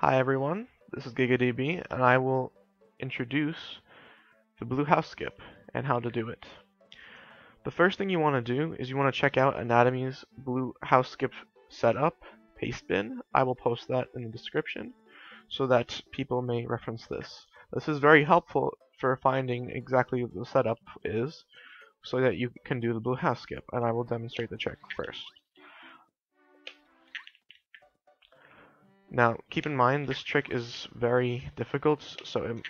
Hi everyone, this is GigaDB and I will introduce the Blue House Skip and how to do it. The first thing you want to do is you want to check out Anatomy's Blue House Skip setup paste bin. I will post that in the description so that people may reference this. This is very helpful for finding exactly what the setup is so that you can do the Blue House Skip, and I will demonstrate the trick first. Now, keep in mind this trick is very difficult, so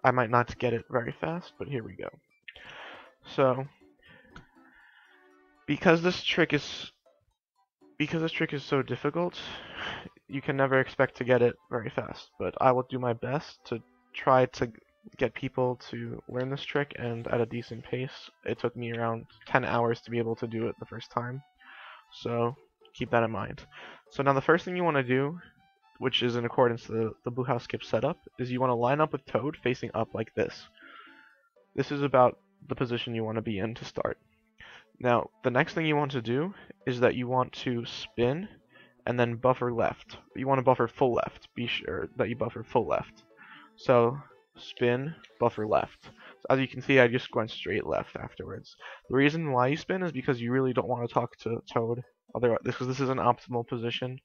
I might not get it very fast, but here we go. So, because this trick is so difficult, you can never expect to get it very fast, but I will do my best to try to get people to learn this trick and at a decent pace. It took me around 10 hours to be able to do it the first time, so keep that in mind. So now the first thing you want to do, which is in accordance to the Blue House Skip setup, is you want to line up with Toad facing up like this. This is about the position you want to be in to start. Now, the next thing you want to do is that you want to spin and then buffer left. You want to buffer full left. Be sure that you buffer full left. So, spin, buffer left. So as you can see, I just went straight left afterwards. The reason why you spin is because you really don't want to talk to Toad. Otherwise, because this is an optimal position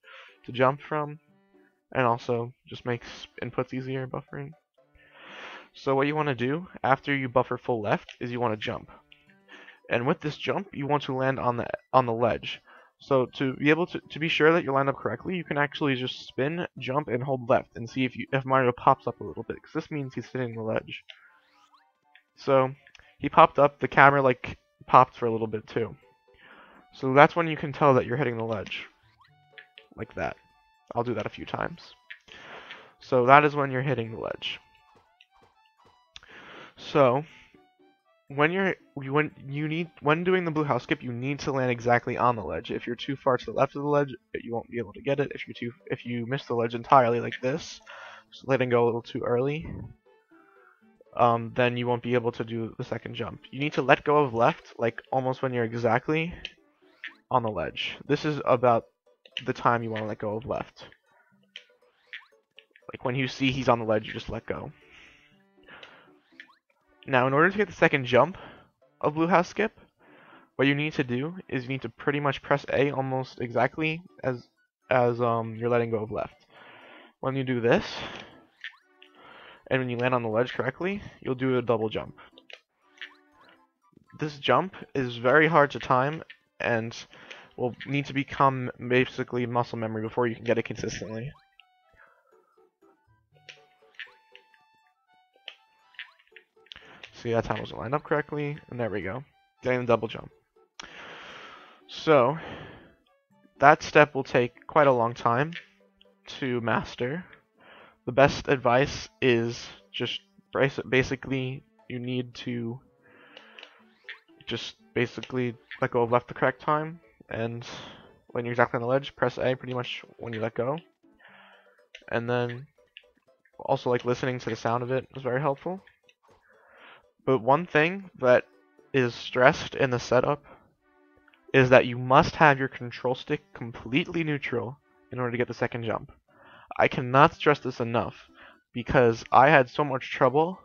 to jump from, and also just makes inputs easier buffering. So what you want to do after you buffer full left is you want to jump. And with this jump, you want to land on the ledge. So to be able to be sure that you're lined up correctly, you can actually just spin, jump, and hold left and see if Mario pops up a little bit, because this means he's hitting the ledge. So he popped up, the camera like popped for a little bit too. So that's when you can tell that you're hitting the ledge. Like that. I'll do that a few times. So that is when you're hitting the ledge. So when doing the Blue House Skip, you need to land exactly on the ledge. If you're too far to the left of the ledge, you won't be able to get it. If you miss the ledge entirely like this, just letting go a little too early, then you won't be able to do the second jump. You need to let go of left, like almost when you're exactly on the ledge. This is about the time you want to let go of left. Like when you see he's on the ledge, you just let go. Now, in order to get the second jump of Blue House Skip, what you need to do is you need to pretty much press A almost exactly as you're letting go of left. When you do this, and when you land on the ledge correctly, you'll do a double jump. This jump is very hard to time and will need to become basically muscle memory before you can get it consistently. See, that time wasn't lined up correctly, and there we go. Getting the double jump. So, that step will take quite a long time to master. The best advice is just basically you need to just basically let go of left the correct time, and when you're exactly on the ledge, press A pretty much when you let go. And then also like listening to the sound of it is very helpful. But one thing that is stressed in the setup is that you must have your control stick completely neutral in order to get the second jump. I cannot stress this enough because I had so much trouble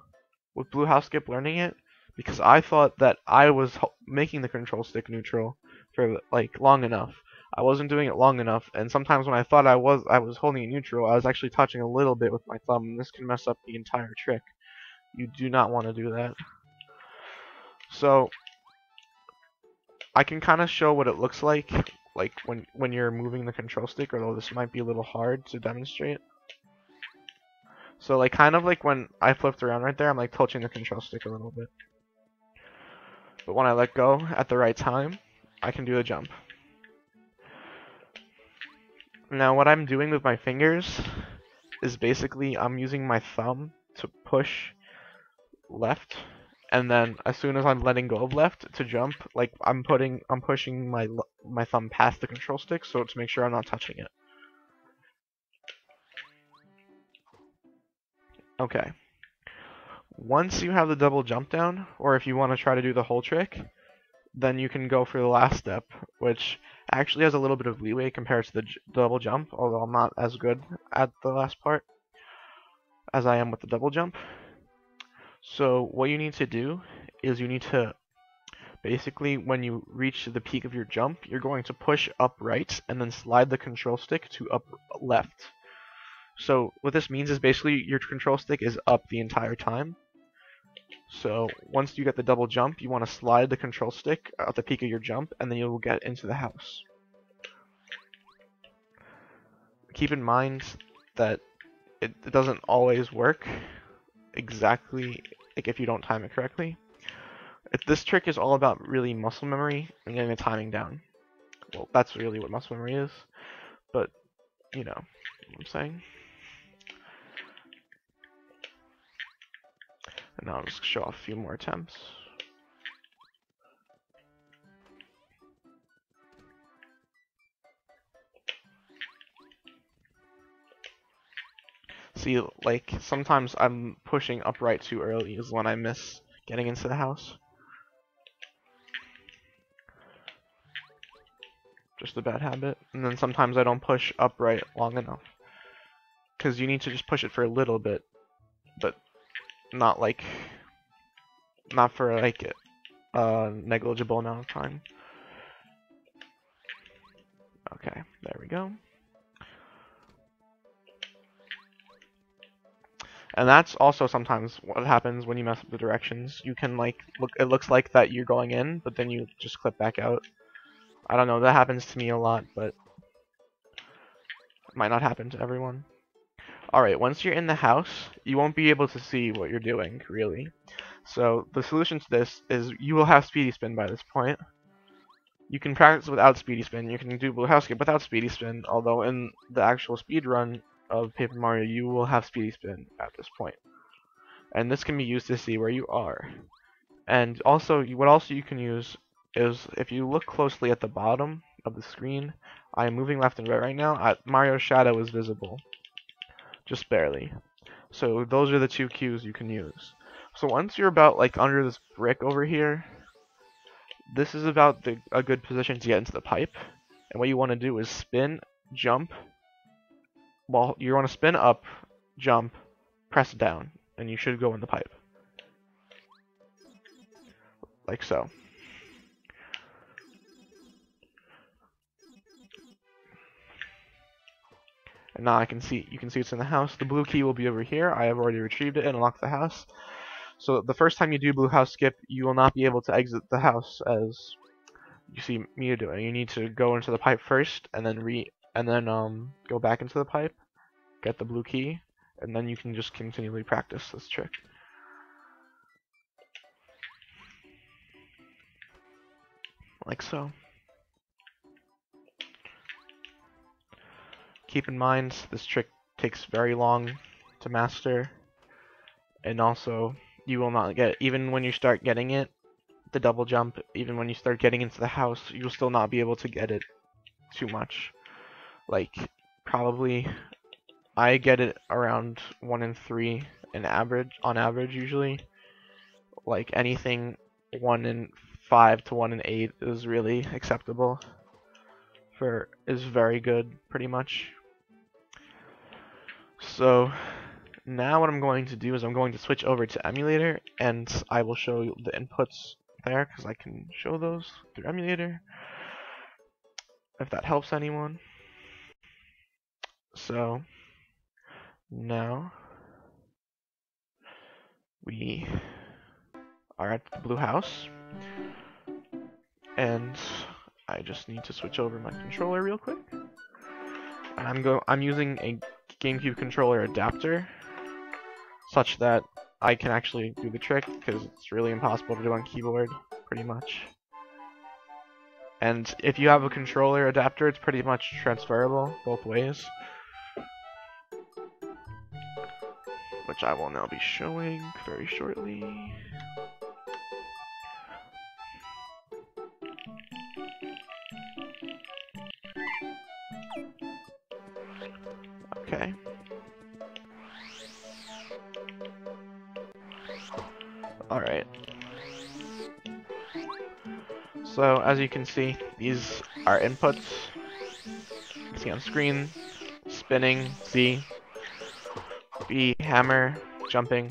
with Blue House Skip learning it because I thought that I was making the control stick neutral for like long enough. I wasn't doing it long enough, and sometimes when I thought I was holding it neutral, I was actually touching a little bit with my thumb, and this can mess up the entire trick. You do not want to do that. So I can kind of show what it looks like when you're moving the control stick, although this might be a little hard to demonstrate. So like kind of like when I flipped around right there, I'm like touching the control stick a little bit. But when I let go at the right time, I can do the jump. Now what I'm doing with my fingers is basically I'm using my thumb to push left, and then as soon as I'm letting go of left to jump, like I'm pushing my thumb past the control stick so to make sure I'm not touching it. Okay. Once you have the double jump down, or if you want to try to do the whole trick, then you can go for the last step, which actually has a little bit of leeway compared to the double jump, although I'm not as good at the last part as I am with the double jump. So what you need to do is you need to basically, when you reach the peak of your jump, you're going to push up right and then slide the control stick to up left. So what this means is basically your control stick is up the entire time. So once you get the double jump, you want to slide the control stick at the peak of your jump, and then you'll get into the house. Keep in mind that it doesn't always work exactly, like if you don't time it correctly. This trick is all about really muscle memory and getting the timing down. Well, that's really what muscle memory is, but you know what I'm saying. And now I'll just show off a few more attempts. See, like, sometimes I'm pushing upright too early is when I miss getting into the house. Just a bad habit. And then sometimes I don't push upright long enough. Because you need to just push it for a little bit, but not for like a negligible amount of time. Okay, there we go. And that's also sometimes what happens when you mess up the directions. You can it looks like that you're going in, but then you just clip back out. I don't know, that happens to me a lot, but it might not happen to everyone. Alright, once you're in the house, you won't be able to see what you're doing, really. So the solution to this is you will have Speedy Spin by this point. You can practice without Speedy Spin, you can do Blue House Skip without Speedy Spin, although in the actual speed run of Paper Mario, you will have Speedy Spin at this point. And this can be used to see where you are. And also, what you can use is, if you look closely at the bottom of the screen, I am moving left and right now, Mario's shadow is visible. Just barely. So those are the two cues you can use. So once you're about under this brick over here, this is about a good position to get into the pipe. And what you want to do is spin, jump. Well, you want to spin up, jump, press down, and you should go in the pipe. Like so. And now you can see it's in the house. The blue key will be over here. I have already retrieved it and unlocked the house. So the first time you do Blue House Skip, you will not be able to exit the house as you see me doing. You need to go into the pipe first, and then go back into the pipe, get the blue key, and then you can just continually practice this trick. Like so. Keep in mind, this trick takes very long to master, and also you will not get, even when you start getting it, the double jump, even when you start getting into the house, you'll still not be able to get it too much. Like, probably, I get it around 1 in 3 on average usually. Like, anything 1 in 5 to 1 in 8 is really acceptable. Is very good, pretty much. So now what I'm going to do is I'm going to switch over to emulator, and I will show you the inputs there, because I can show those through emulator, if that helps anyone. So now we are at the blue house, and I just need to switch over my controller real quick. And I'm using a GameCube controller adapter, such that I can actually do the trick, because it's really impossible to do on keyboard, pretty much. And if you have a controller adapter, it's pretty much transferable both ways, which I will now be showing very shortly. Okay. Alright. So, as you can see, these our inputs. You can see on screen, spinning, Z, B, hammer, jumping,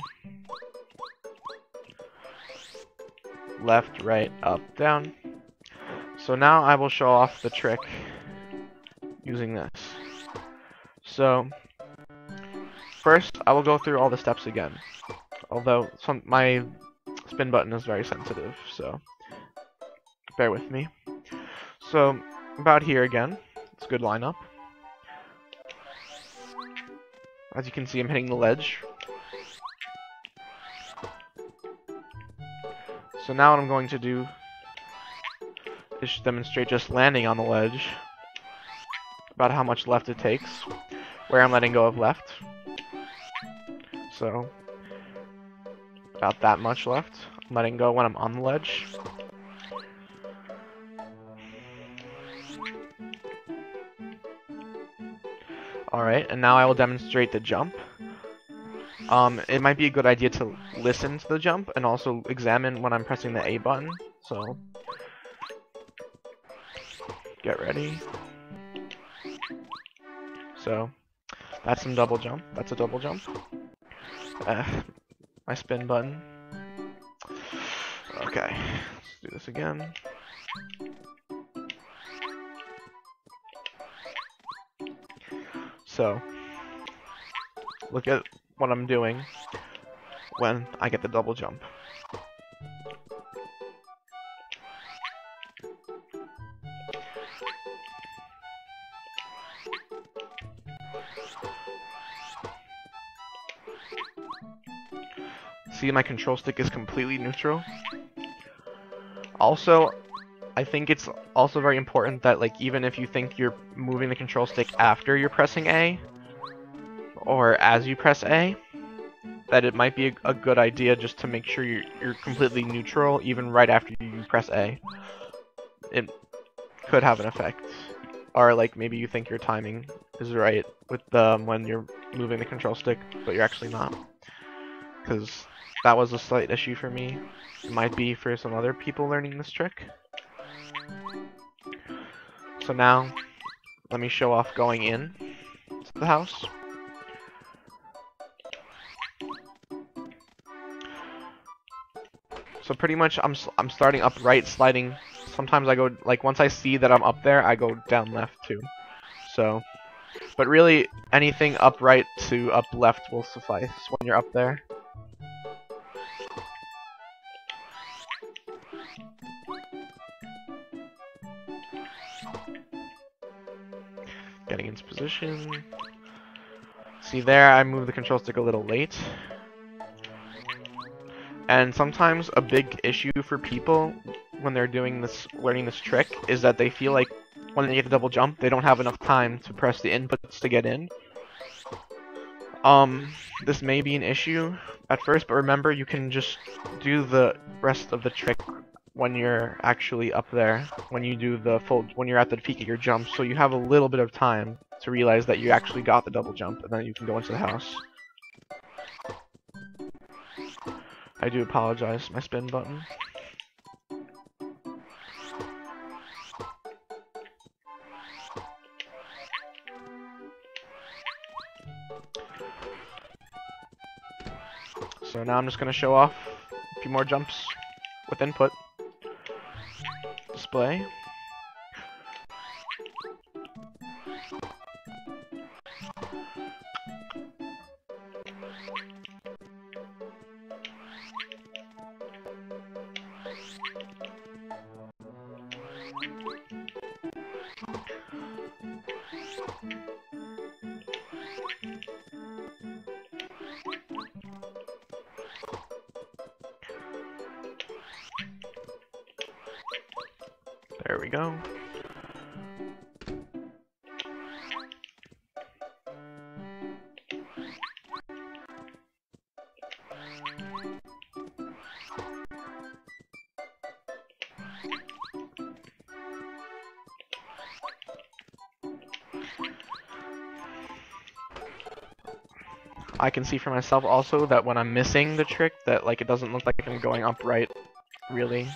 left, right, up, down. So now I will show off the trick using this. So first I will go through all the steps again, although my spin button is very sensitive, so bear with me. So about here again, it's a good lineup. As you can see, I'm hitting the ledge. So now what I'm going to do is demonstrate just landing on the ledge, about how much left it takes, where I'm letting go of left. So about that much left. I'm letting go when I'm on the ledge. Alright, and now I will demonstrate the jump. It might be a good idea to listen to the jump and also examine when I'm pressing the A button. So get ready. So that's some double jump. That's a double jump. My spin button. Okay, let's do this again. So look at what I'm doing when I get the double jump. See, my control stick is completely neutral. Also, I think it's also very important that, like, even if you think you're moving the control stick after you're pressing A, or as you press A, that it might be a good idea just to make sure you're completely neutral even right after you press A. It could have an effect. Or like maybe you think your timing is right with when you're moving the control stick, but you're actually not. Because that was a slight issue for me. It might be for some other people learning this trick. So now, let me show off going in to the house. So pretty much I'm starting up right, sliding. Sometimes I go, like, once I see that I'm up there, I go down left too. So, but really anything up right to up left will suffice when you're up there. Getting into position. See there, I move the control stick a little late. And sometimes a big issue for people when they're doing this, learning this trick, is that they feel like when they get the double jump, they don't have enough time to press the inputs to get in. This may be an issue at first, but remember, you can just do the rest of the trick when you're actually up there, when you do the full, when you're at the peak of your jump, so you have a little bit of time to realize that you actually got the double jump, and then you can go into the house. I do apologize, my spin button. So now I'm just going to show off a few more jumps with input. Display. There we go. I can see for myself also that when I'm missing the trick, that like it doesn't look like I'm going upright really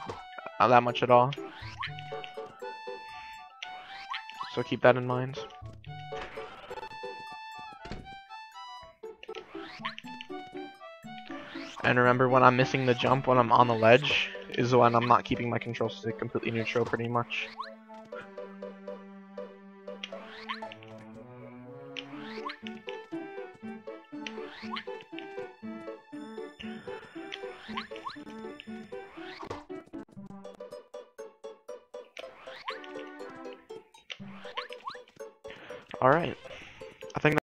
that much at all. so keep that in mind. And remember, when I'm missing the jump when I'm on the ledge is when I'm not keeping my control stick completely neutral pretty much. Alright. I think